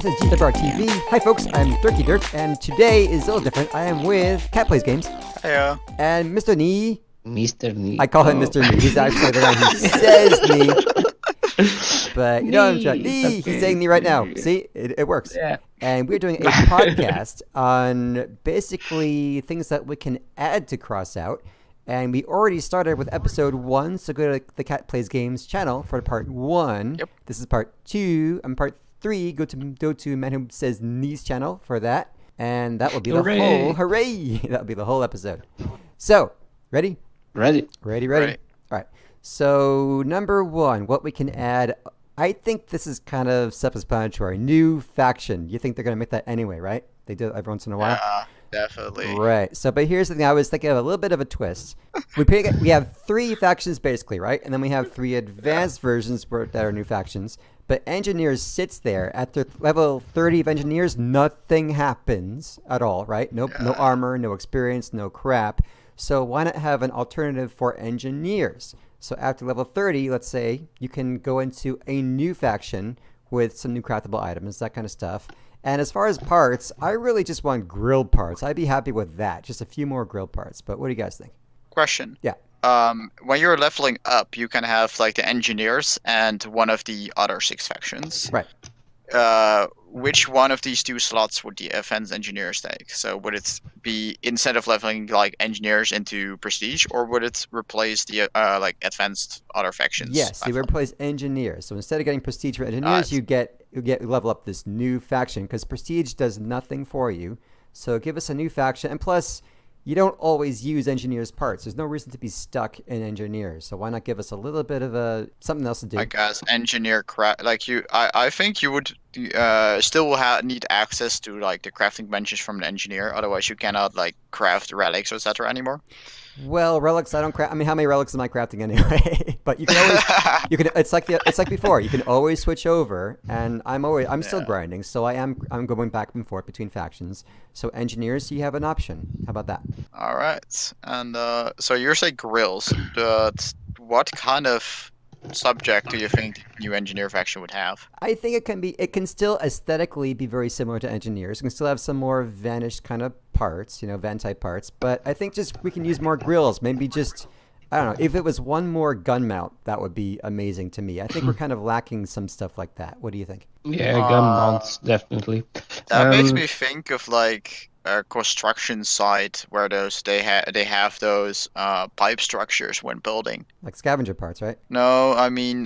This is GWR TV. Hi folks, I'm Dirky Dirk, and today is a little different. I am with CatPlaysGamez. Hiya. And Mr. Nii. Mr. Nii. I call him Mr. Nii. He's actually the one who says Nii. But you know what I'm trying. Nii. Okay. He's saying Nii right now. See? It works. Yeah. And we're doing a podcast on basically things that we can add to Crossout. And we already started with episode 1, so go to the CatPlaysGamez channel for part 1. Yep. This is part 2, and part 3, go to MMO-action channel for that. And that will be the whole, hooray! That'll be the whole episode. So, ready? Ready. Ready. Right. All right. So, number 1, what we can add. I think this is kind of self-explanatory. New faction. You think they're going to make that anyway, right? They do it every once in a while. Yeah, definitely. Right. So, but here's the thing. I was thinking of a little bit of a twist. We have 3 factions basically, right? And then we have 3 advanced versions that are new factions. But engineers sits there at the level 30 of engineers. Nothing happens at all, right? No armor, no experience, no crap. So why not have an alternative for engineers? So after level 30, let's say, you can go into a new faction with some new craftable items, that kind of stuff. And as far as parts, I really just want grilled parts. I'd be happy with that. Just a few more grilled parts. But what do you guys think? Question. Yeah. When you're leveling up, you can have like the engineers and one of the other 6 factions. Right. Which one of these 2 slots would the advanced engineers take? So would it be instead of leveling like engineers into prestige, or would it replace the like advanced other factions? Yes, they replace engineers. So instead of getting prestige for engineers, you level up this new faction because prestige does nothing for you. So give us a new faction, and plus, you don't always use engineers' parts. There's no reason to be stuck in engineers. So why not give us a little bit of something else to do? I guess engineer I think you would still need access to like the crafting benches from the engineer. Otherwise, you cannot like craft relics or etc. anymore. Well, relics I don't craft. I mean, how many relics am I crafting anyway? But you can always it's like before. You can always switch over, and I'm still grinding, so I'm going back and forth between factions. So engineers, you have an option. How about that? All right, and so you're saying grills. What kind of subject do you think the new engineer faction would have? I think it can still aesthetically be very similar to engineers. It can still have some more vanished kind of parts, van type parts, but I think just we can use more grills. Maybe just, I don't know, if it was one more gun mount, that would be amazing to me. I think we're kind of lacking some stuff like that. What do you think? Yeah, gun mounts, definitely. That makes me think of like a construction site where they have those pipe structures when building. Like scavenger parts, right? No, I mean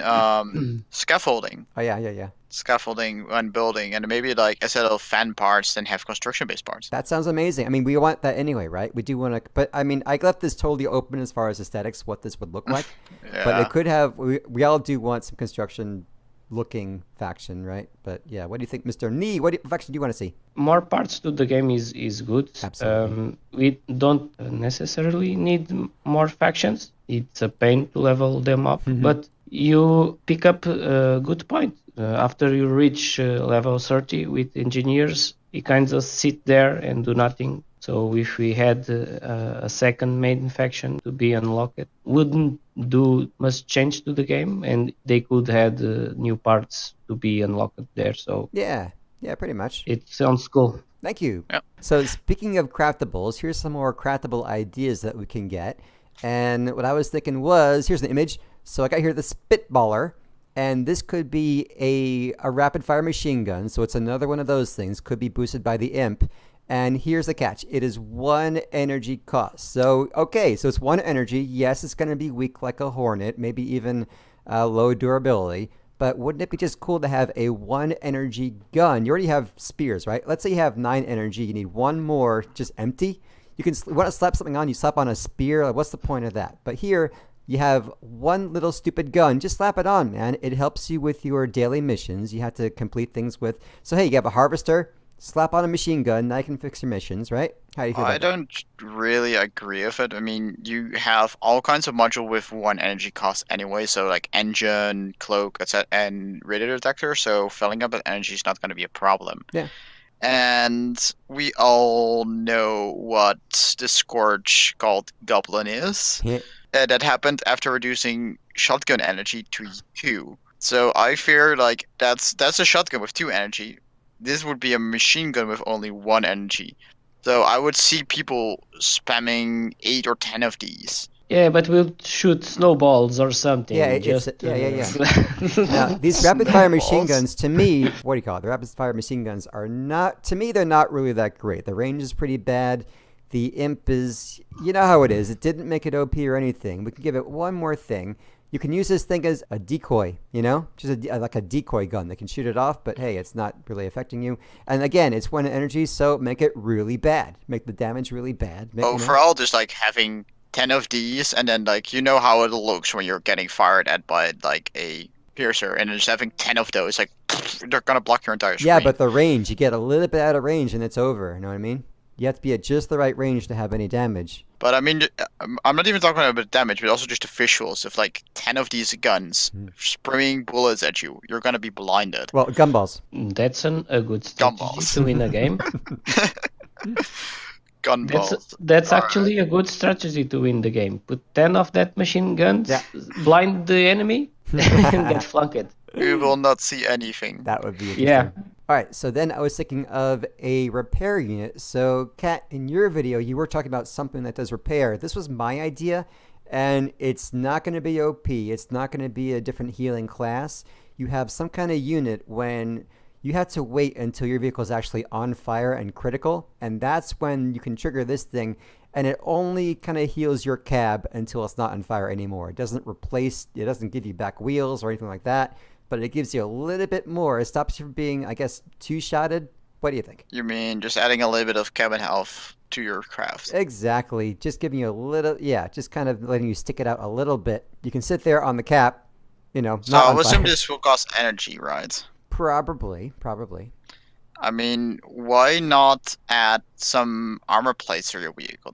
scaffolding. Oh yeah. Scaffolding when building, and maybe like instead of fan parts, then have construction-based parts. That sounds amazing. I mean, we want that anyway, right? We do want to, but I mean, I left this totally open as far as aesthetics, what this would look like. Yeah. But it could have. We all do want some construction-looking faction, right? But yeah, what do you think, Mr. Nii? What faction do you want to see? More parts to the game is good. Absolutely. We don't necessarily need more factions. It's a pain to level them up, but you pick up a good point. After you reach level 30 with engineers, you kind of sit there and do nothing. So if we had a second main faction to be unlocked, wouldn't do much change to the game, and they could have new parts to be unlocked there. So yeah, pretty much. It sounds cool. Thank you. Yep. So speaking of craftables, here's some more craftable ideas that we can get. And what I was thinking was, here's an image. So I got here the Spitballer. And this could be a rapid fire machine gun. So it's another one of those things. Could be boosted by the imp. And here's the catch. It is 1 energy cost. So, okay, so it's 1 energy. Yes, it's going to be weak like a hornet. Maybe even low durability. But wouldn't it be just cool to have a 1 energy gun? You already have spears, right? Let's say you have 9 energy. You need 1 more just empty. You want to slap something on, you slap on a spear. Like, what's the point of that? But here, you have 1 little stupid gun. Just slap it on, man. It helps you with your daily missions. You have to complete things with. So, hey, you have a harvester. Slap on a machine gun. Now you can fix your missions, right? How do you feel about that? I don't really agree with it. I mean, you have all kinds of module with 1 energy cost anyway. So like engine, cloak, etc., and radar detector. So filling up that energy is not going to be a problem. Yeah. And we all know what the Scourge called Goblin is. Yeah. That happened after reducing shotgun energy to 2. So I fear like that's a shotgun with 2 energy. this would be a machine gun with only 1 energy. So I would see people spamming 8 or 10 of these. Yeah, but we'll shoot snowballs or something. Yeah, Now, these rapid fire machine guns, to me, what do you call it? The rapid fire machine guns are not, to me, they're not really that great. The range is pretty bad. The imp is, you know how it is. It didn't make it OP or anything. We can give it one more thing. You can use this thing as a decoy, you know, just like a decoy gun that can shoot it off, but hey, it's not really affecting you. And again, it's 1 energy, so make it really bad. Make the damage really bad. For all, just like having 10 of these, and then like you know how it looks when you're getting fired at by like a piercer, and just having 10 of those, like they're gonna block your entire screen. Yeah, but the range, you get a little bit out of range and it's over. You know what I mean? You have to be at just the right range to have any damage. But I mean, I'm not even talking about damage, but also just the visuals. If like 10 of these guns spraying bullets at you, you're gonna be blinded. Well, gumballs. That's a good strategy to win a game. Gunballs. That's actually a good strategy to win the game. Put 10 of that machine guns, blind the enemy, and get flanked. You will not see anything. That would be interesting. Yeah. All right, so then I was thinking of a repair unit. So, Kat, in your video, you were talking about something that does repair. This was my idea, and it's not going to be OP. It's not going to be a different healing class. You have some kind of unit when you have to wait until your vehicle is actually on fire and critical, and that's when you can trigger this thing, and it only kind of heals your cab until it's not on fire anymore. It doesn't give you back wheels or anything like that, but it gives you a little bit more. It stops you from being, I guess, 2-shotted. What do you think? You mean just adding a little bit of cabin health to your craft? Exactly. Just giving you a little, just kind of letting you stick it out a little bit. You can sit there on the cap, you know. So I would assume this will cost energy, right? Probably. I mean, why not add some armor plates for your vehicle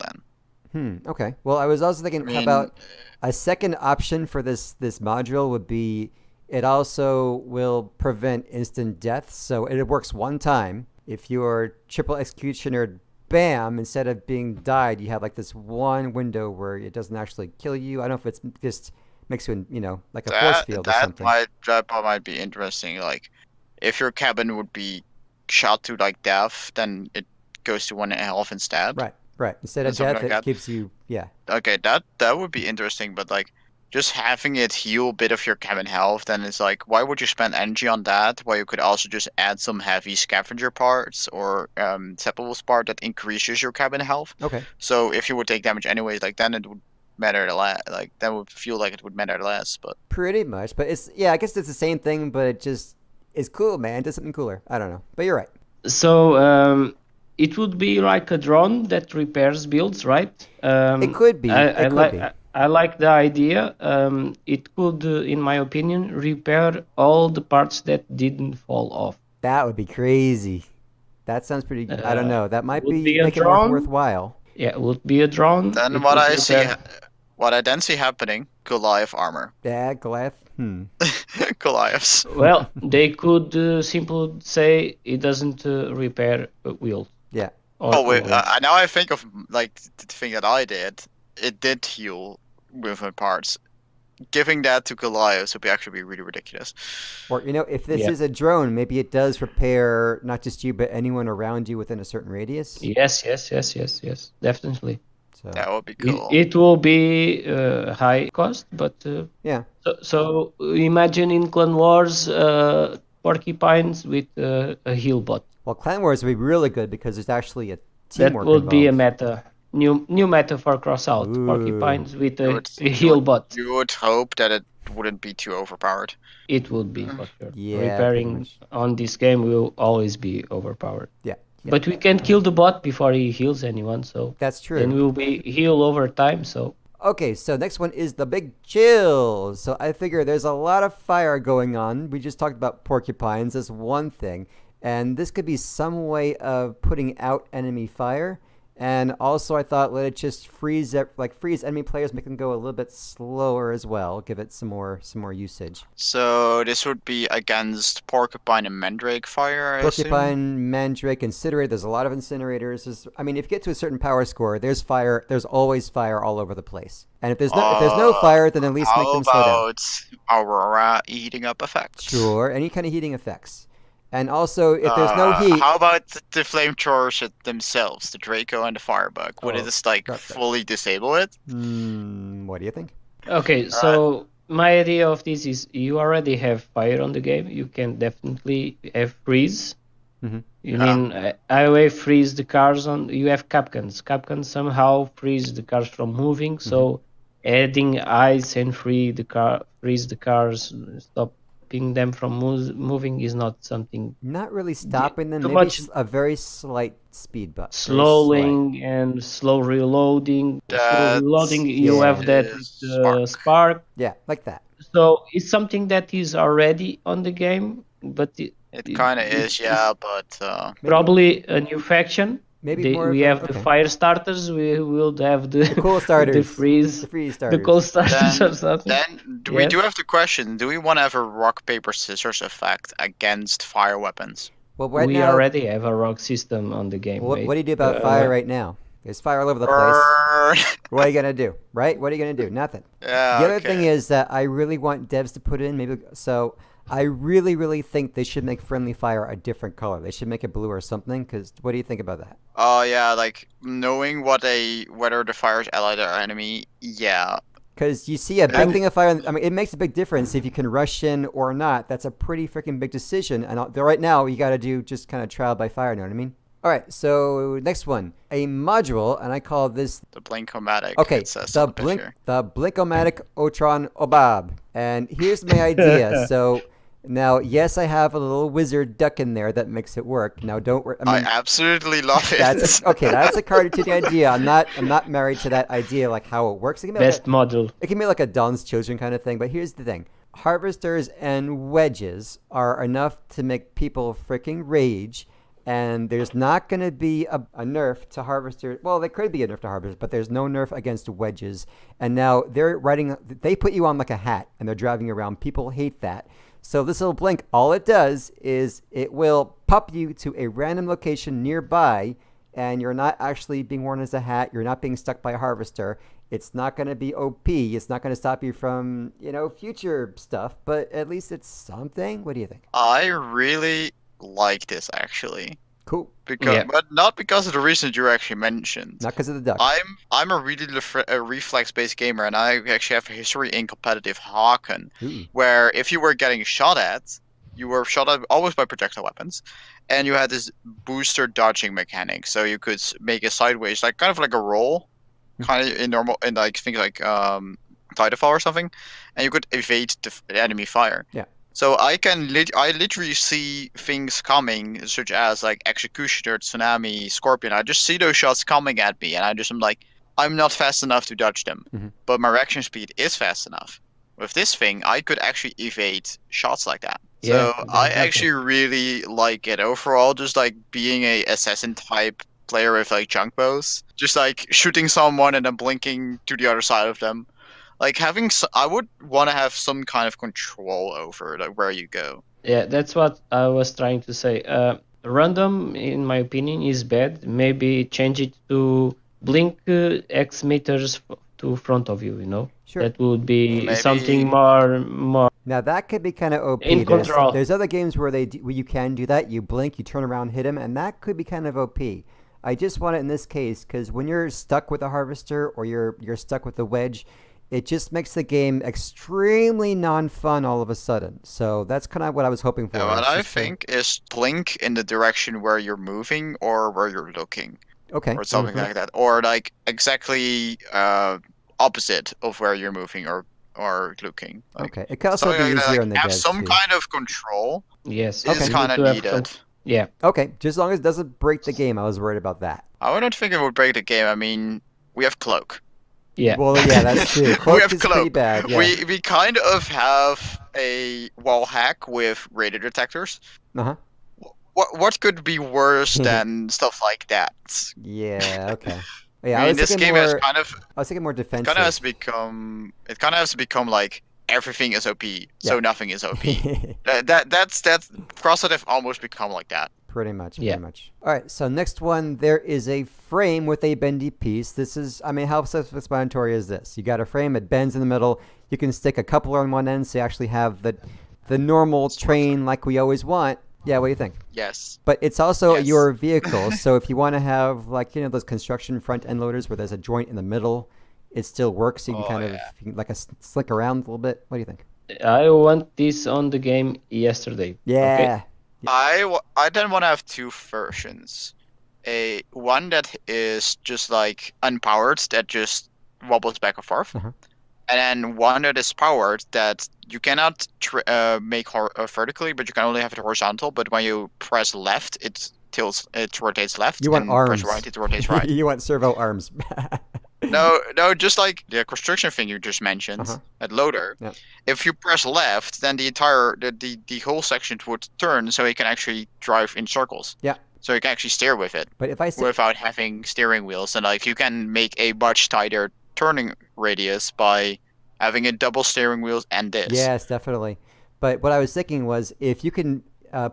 then? Okay. Well, I was also thinking about a second option for this module would be it also will prevent instant death. So it works one time. If you're triple executioner, bam, instead of being died, you have like this one window where it doesn't actually kill you. I don't know if it's just makes you, like a force field or something. That might be interesting. Like, if your cabin would be shot to like death, then it goes to 1 health instead. Right. Instead of death, it gives you, Okay, that would be interesting, but like, just having it heal a bit of your cabin health, then it's like, why would you spend energy on that? While you could also just add some heavy scavenger parts or separables part that increases your cabin health. Okay. So if you would take damage anyways, like then it would matter less. Like that would feel like it would matter less. But pretty much. But it's I guess it's the same thing, but it just is cool, man. It does something cooler. I don't know, but you're right. So it would be like a drone that repairs builds, right? It could be. I like the idea. It could, in my opinion, repair all the parts that didn't fall off. That would be crazy. That sounds pretty good. I don't know. That might be make it more worthwhile. Yeah, it would be a drone. Then what I then see happening, Goliath armor. Yeah, Goliath. Goliaths. Well, they could simply say it doesn't repair wheels. Yeah. Now I think of like the thing that I did. It did heal movement parts. Giving that to Goliath would actually be really ridiculous. Or, if this is a drone, maybe it does repair not just you, but anyone around you within a certain radius. Yes, definitely. So that would be cool. It will be high cost, but yeah. So imagine in Clan Wars, porcupines with a heal bot. Well, Clan Wars would be really good because there's actually a teamwork that would involved. Be a meta. New meta for Crossout. Ooh. Porcupines with a heal bot. You would hope that it wouldn't be too overpowered. It would be, for sure. Yeah, repairing on this game will always be overpowered. Yeah. But we can kill the bot before he heals anyone, so that's true. And we'll be heal over time, so. Okay, so next one is the big chill. So I figure there's a lot of fire going on. We just talked about porcupines as one thing, and this could be some way of putting out enemy fire. And also, I thought let it just freeze enemy players, make them go a little bit slower as well. Give it some more usage. So this would be against porcupine and mandrake fire. Porcupine, mandrake, incinerator. There's a lot of incinerators. If you get to a certain power score, there's fire. There's always fire all over the place. And if there's no fire, then at least make them slow down. How about Aurora heating up effects? Sure, any kind of heating effects. And also, if there's no heat, How about the flamethrowers themselves, the Draco and the Firebug? Would it just like crap that. fully disable it? What do you think? Okay, so my idea of this is you already have fire on the game. You can definitely have freeze. You mean highway freeze the cars on? You have Capcans. Capcans somehow freeze the cars from moving. So adding ice and freeze the cars, stopping them from moving is not something. Not really stopping them. too Maybe much a very slight speed bump. Slowing and slow reloading. Slow reloading. You have that spark. Yeah, like that. So it's something that is already on the game, but It kind of is, yeah, but probably a new faction. Maybe more we of have the fire starters. We will have the cool starters, the freeze starters, the cold starters or something. Then we do have the question: do we want to have a rock paper scissors effect against fire weapons? Well, we already have a rock system on the game. What do you do about fire right now? There's fire all over the place. What are you gonna do, right? What are you gonna do? Nothing. Yeah. The other thing is that I really want devs to put in I really think they should make friendly fire a different color. They should make it blue or something. Because what do you think about that? Oh yeah, like knowing whether the fire is allied or enemy. Yeah. Because you see a big thing of fire. I mean, it makes a big difference if you can rush in or not. That's a pretty freaking big decision. And right now, you got to do just kind of trial by fire. You know what I mean? All right. So next one, a module, and I call this the Blink-O-Matic. Okay, the Blink-O-Matic Otron Obab. And here's my idea. So. Now, yes, I have a little wizard duck in there that makes it work. Now, don't worry. I absolutely love it. That's a cartoon idea. I'm not married to that idea, like how it works. It can be Best module. It can be like a Dawn's Children kind of thing. But here's the thing: harvesters and wedges are enough to make people freaking rage. And there's not going to be a nerf to harvesters. Well, there could be a nerf to harvesters, but there's no nerf against wedges. And now they put you on like a hat, and they're driving you around. People hate that. So this little blink, all it does is it will pop you to a random location nearby, and you're not actually being worn as a hat. You're not being stuck by a harvester. It's not going to be OP. It's not going to stop you from, future stuff, but at least it's something. What do you think? I really like this, actually. Cool. But not because of the reasons you actually mentioned. Not because of the duck. I'm a really reflex-based gamer, and I actually have a history in competitive Haken, where if you were getting shot at, you were shot at always by projectile weapons, and you had this booster dodging mechanic, so you could make a sideways, kind of like a roll, kind of in like things like Titanfall or something, and you could evade the enemy fire. Yeah. So I literally see things coming, such as like Executioner, Tsunami, Scorpion. I just see those shots coming at me, and I'm like, I'm not fast enough to dodge them, but my reaction speed is fast enough. With this thing, I could actually evade shots like that. So I actually really like it overall. Just like being a assassin type player with like junk bows, just like shooting someone and then blinking to the other side of them. Like I would want to have some kind of control over where you go. Yeah, that's what I was trying to say. Random, in my opinion, is bad. Maybe change it to blink X meters to front of you. Sure. That would be something more. Now that could be kind of OP. In control. There's other games where where you can do that. You blink, you turn around, hit him, and that could be kind of OP. I just want it in this case because when you're stuck with a harvester or you're stuck with a wedge, it just makes the game extremely non-fun all of a sudden. So that's kind of what I was hoping for. What I think is blink in the direction where you're moving or where you're looking. Okay. Or something like that. Or like exactly opposite of where you're moving or looking. Okay. It can also be easier on the have some kind of control. Yes. Is kind of needed. Yeah. Okay. Just as long as it doesn't break the game, I was worried about that. I don't think it would break the game. I mean, we have Cloak. Yeah. Well, yeah, that's true. Cloak is pretty bad. Yeah. We kind of have a wall hack with radar detectors. Uh-huh. What could be worse than stuff like that? Yeah. Okay. Yeah. I mean, this game is kind of. I was thinking more defensive. It kind of has become like everything is OP, so nothing is OP. that's Crossout have almost become like that. Pretty much. All right, so next one, there is a frame with a bendy piece. This is, how self-explanatory is this? You got a frame, it bends in the middle. You can stick a coupler on one end, so you actually have the normal train like we always want. Yeah, what do you think? Yes. But it's also Yes. your vehicle, so if you want to have like those construction front end loaders where there's a joint in the middle, it still works. So you can you can, like slick around a little bit. What do you think? I want this on the game yesterday. Yeah. Okay? I then want to have two versions. One that is just like unpowered, that just wobbles back and forth, Uh-huh. and then one that is powered that you cannot make vertically, but you can only have it horizontal. But when you press left, it rotates left. You want and arms. Press right, it rotates right. You want servo arms. No, just like the construction thing you just mentioned, Uh-huh. that loader. Yeah. If you press left, then the entire the whole section would turn, so you can actually drive in circles. Yeah. So you can actually steer with it But if I say, without having steering wheels, and like you can make a much tighter turning radius by having a double steering wheels and this. yes, definitely. But what I was thinking was if you can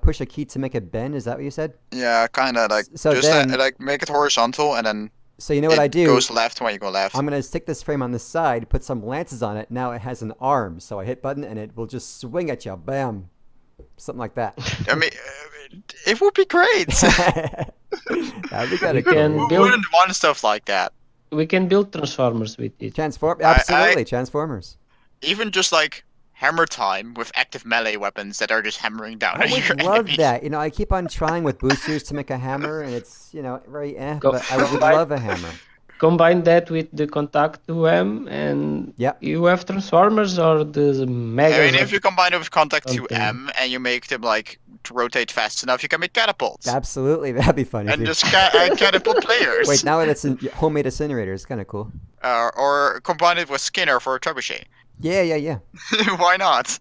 push a key to make it bend, is that what you said? Yeah, kind of like So just then- like make it horizontal, and then So you know what I do? goes left when you go left. I'm going to stick this frame on the side, put some lances on it. Now it has an arm. So I hit button and it will just swing at you. Bam. Something like that. I mean, it would be great. That'd be kind of We cool. can Who build- wouldn't want stuff like that? We can build transformers with it. Absolutely. Transformers. Even just like hammer time with active melee weapons that are just hammering down I at your would love enemies. that. I keep on trying with boosters to make a hammer, and it's, very Go- but I would love a hammer. Combine that with the Contact 2M, and Yep. you have transformers or the mega. I mean, if you combine it with Contact Okay. 2M and you make them like to rotate fast enough, you can make catapults Absolutely. That'd be funny. and just catapult players. Wait, now it's a homemade incinerator. It's kind of cool. Or combine it with Skinner for a trebuchet. Yeah. Why not?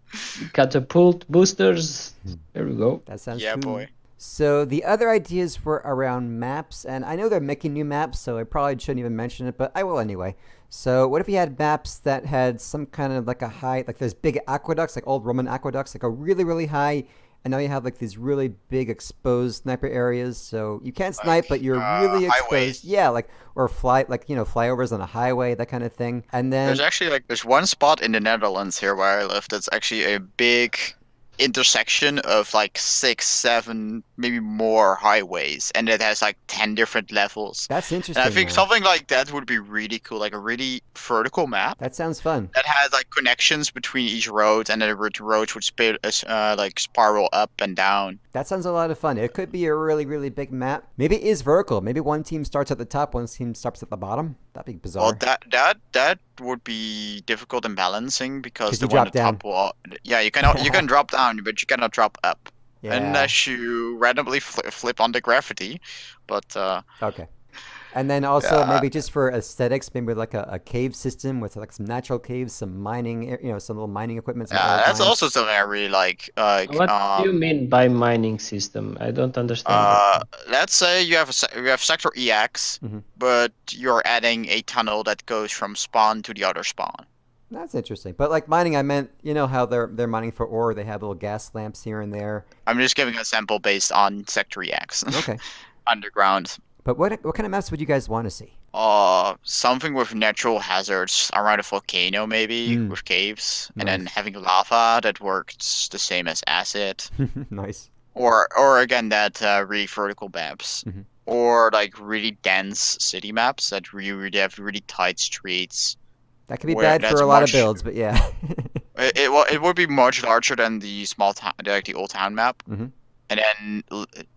Catapult boosters. There we go. That sounds Yeah, cool. boy. So the other ideas were around maps, and I know they're making new maps, so I probably shouldn't even mention it, but I will anyway. So what if you had maps that had some kind of like a high, like there's big aqueducts, like old Roman aqueducts, like a really, really high, and now you have like these really big exposed sniper areas, so you can't snipe, but you're really exposed. highways. Yeah, like, or flyovers on a highway, that kind of thing. And then, There's actually there's one spot in the Netherlands here where I live that's actually a big intersection of like 6, 7, maybe more highways, and it has like 10 different levels. that's interesting. And I think man. something like that would be really cool, like a really vertical map That sounds fun. that has like connections between each road, and then the roads would like spiral up and down. That sounds a lot of fun. It could be a really, really big map. Maybe it is vertical. Maybe one team starts at the top, one team starts at the bottom. That'd be bizarre. Well, that would be difficult in balancing because 'Cause the you one drop at the top will, yeah, you can drop down, but you cannot drop up yeah. unless you randomly flip on the gravity. But Okay. And then also Yeah. maybe just for aesthetics, maybe like a cave system with like some natural caves, some mining, some little mining equipment. some yeah, old that's mines. also something I really like. What do you mean by mining system? I don't understand. that. Let's say you have sector EX, Mhm. but you're adding a tunnel that goes from spawn to the other spawn. That's interesting. But like mining, I meant, how they're mining for ore. They have little gas lamps here and there. I'm just giving a sample based on sector EX. Okay. Underground. But what kind of maps would you guys want to see? Something with natural hazards around a volcano, maybe Mm. with caves, and Nice. then having lava that works the same as acid, Nice. or again that really vertical maps, Mhm. or like really dense city maps that really have really tight streets. That could be Where bad for that's a lot of much- builds, but yeah. It would be much larger than the small town, like the old town map, Mhm. and then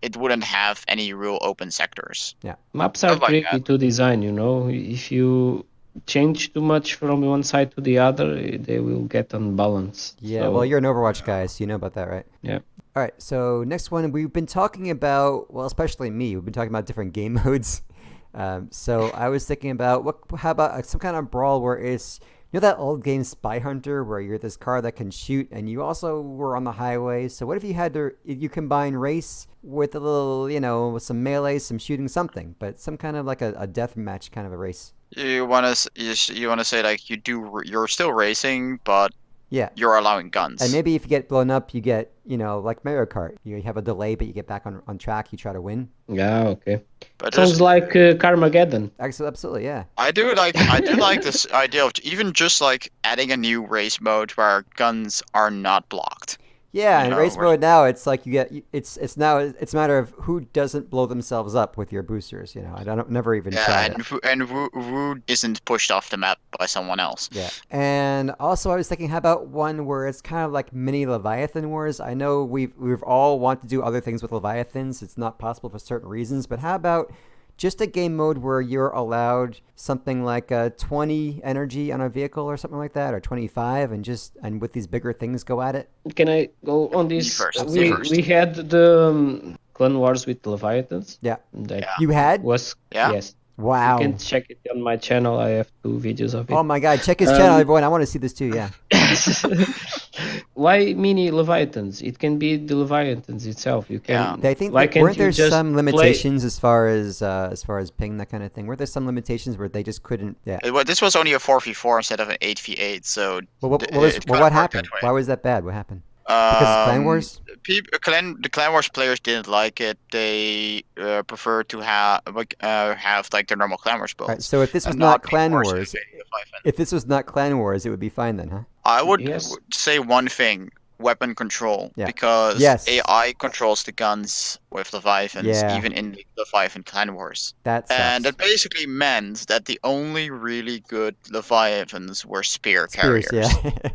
it wouldn't have any real open sectors. Maps are stuff like tricky to design, If you change too much from one side to the other, they will get unbalanced. Yeah, So, well, you're an Overwatch guy, so you know about that, right? Yeah. All right, so next one, we've been talking about, well, especially me, we've been talking about different game modes. So I was thinking about, how about some kind of brawl where it's, that old game Spy Hunter where you're this car that can shoot and you also were on the highway. So what if you combine race with a little, with some melee, some shooting, something, but some kind of like a death match kind of a race. You wanna say like you're still racing, but Yeah. you're allowing guns. And maybe if you get blown up, you get, like Mario Kart. You have a delay, but you get back on track. You try to win. Yeah, okay. But Sounds like Carmageddon. Absolutely, yeah. I do like this idea of even just like adding a new race mode where guns are not blocked. Yeah, You in know, race where- mode now, it's like it's a matter of who doesn't blow themselves up with your boosters. You know, I don't never even Yeah, tried and it. who isn't pushed off the map by someone else. Yeah, and also I was thinking, how about one where it's kind of like mini Leviathan wars? I know we've all want to do other things with Leviathans. It's not possible for certain reasons, but how about just a game mode where you're allowed something like 20 energy on a vehicle or something like that, or 25, and with these bigger things go at it? Can I go on this? first, We you first. we had the Clan Wars with Leviathans. Yeah. That You had? was Yeah? yes. Wow. You can check it on my channel. I have 2 videos of it. Oh my God! Check his channel, everyone. I want to see this too. Yeah. Why mini Leviathans? It can be the Leviathans itself. You can. I think Why can't weren't you there just some play- limitations as far as ping, that kind of thing? Weren't there some limitations where they just couldn't? Yeah. This was only a 4v4 instead of an 8v8, so Well, what it kinda happened? worked that way. Why was that bad? What happened? Because of Clan Wars? The Clan Wars players didn't like it. They prefer to have their normal Clan Wars builds. All right, so if this was and not be Clan forced Wars, to invade Leviathan. if this was not Clan Wars, it would be fine then, huh? I would Yes. say one thing: weapon control, Yeah. because Yes. AI controls the guns with Leviathans, Yeah. even in the Leviathan Clan Wars. That sucks. And that basically meant that the only really good Leviathans were spear Spears, carriers. yeah.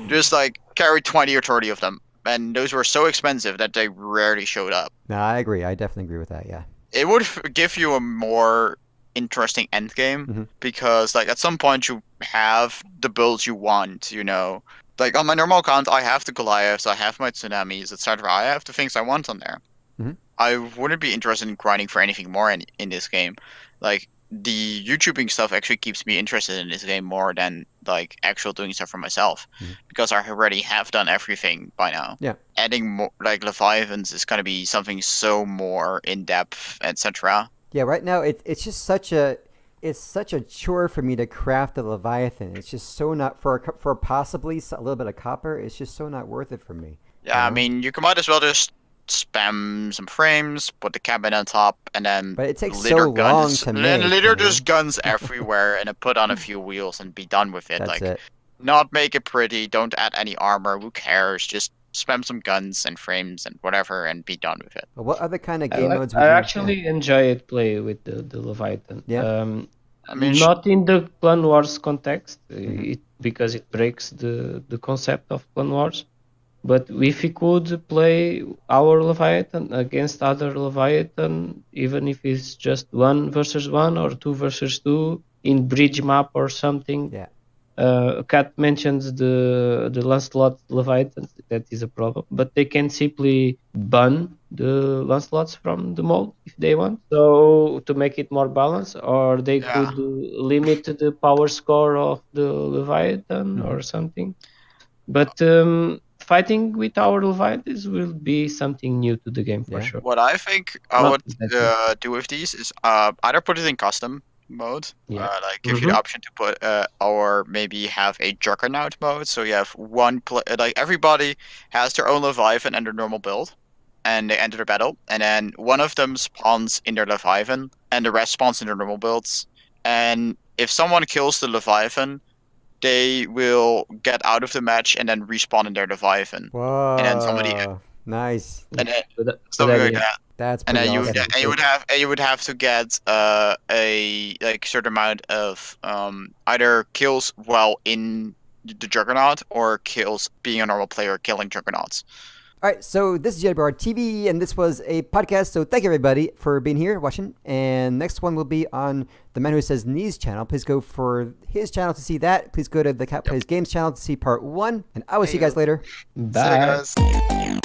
Just like carry 20 or 30 of them. And those were so expensive that they rarely showed up. No, I agree. I definitely agree with that. Yeah. It would give you a more interesting end game, Mhm. because like at some point you have the builds you want, you know. Like on my normal account, I have the Goliaths, I have my Tsunamis, etc. I have the things I want on there. Mhm. I wouldn't be interested in grinding for anything more in this game. Like the YouTubing stuff actually keeps me interested in this game more than like actual doing stuff for myself, Mhm. because I already have done everything by now. Yeah. Adding more like Leviathans is gonna be something so more in depth, etc. Yeah. Right now, it's just such a chore for me to craft a Leviathan. It's just so not for possibly a little bit of copper. It's just so not worth it for me. Yeah, I Mhm. mean, you might as well just spam some frames, put the cabin on top, and then But it takes litter so long guns, to and then make, litter you know? just guns everywhere, and then put on a few wheels and be done with it. That's Like, it. not make it pretty. Don't add any armor. Who cares? Just spam some guns and frames and whatever, and be done with it. But what other kind of I, game like- modes would I you? actually enjoy it play with the Leviathan. Yeah. I mean, Not in the Clan Wars context, Mhm. because it breaks the concept of Clan Wars. But if we could play our Leviathan against other Leviathan, even if it's just 1 versus 1 or 2 versus 2 in bridge map or something. Yeah. Kat mentions the Lancelot Leviathans. That is a problem, but they can simply ban the Lancelots from the mold if they want. So to make it more balanced, or they Yeah. could limit the power score of the Leviathan or something. But fighting with our Leviathans will be something new to the game for Yeah. sure. what I think I Not would exactly. do with these is either put it in custom mode, Yeah. like give you the option to put, or maybe have a Juggernaut mode, so you have like everybody has their own Leviathan and their normal build, and they enter the battle, and then one of them spawns in their Leviathan, and the rest spawns in their normal builds. And if someone kills the Leviathan, they will get out of the match and then respawn in their Leviathan, Whoa. and then somebody, Nice. and then Good something like idea. that. That's And pretty then awesome. you would have to get a like certain amount of either kills while in the Juggernaut, or kills being a normal player killing Juggernauts. All right, so this is GWR TV, and this was a podcast. So thank you, everybody, for being here, watching. And next one will be on the Man Who Says Nii's channel. Please go for his channel to see that. Please go to the Cat Plays Games channel to see part 1. And I will see you guys later. Bye. See you guys.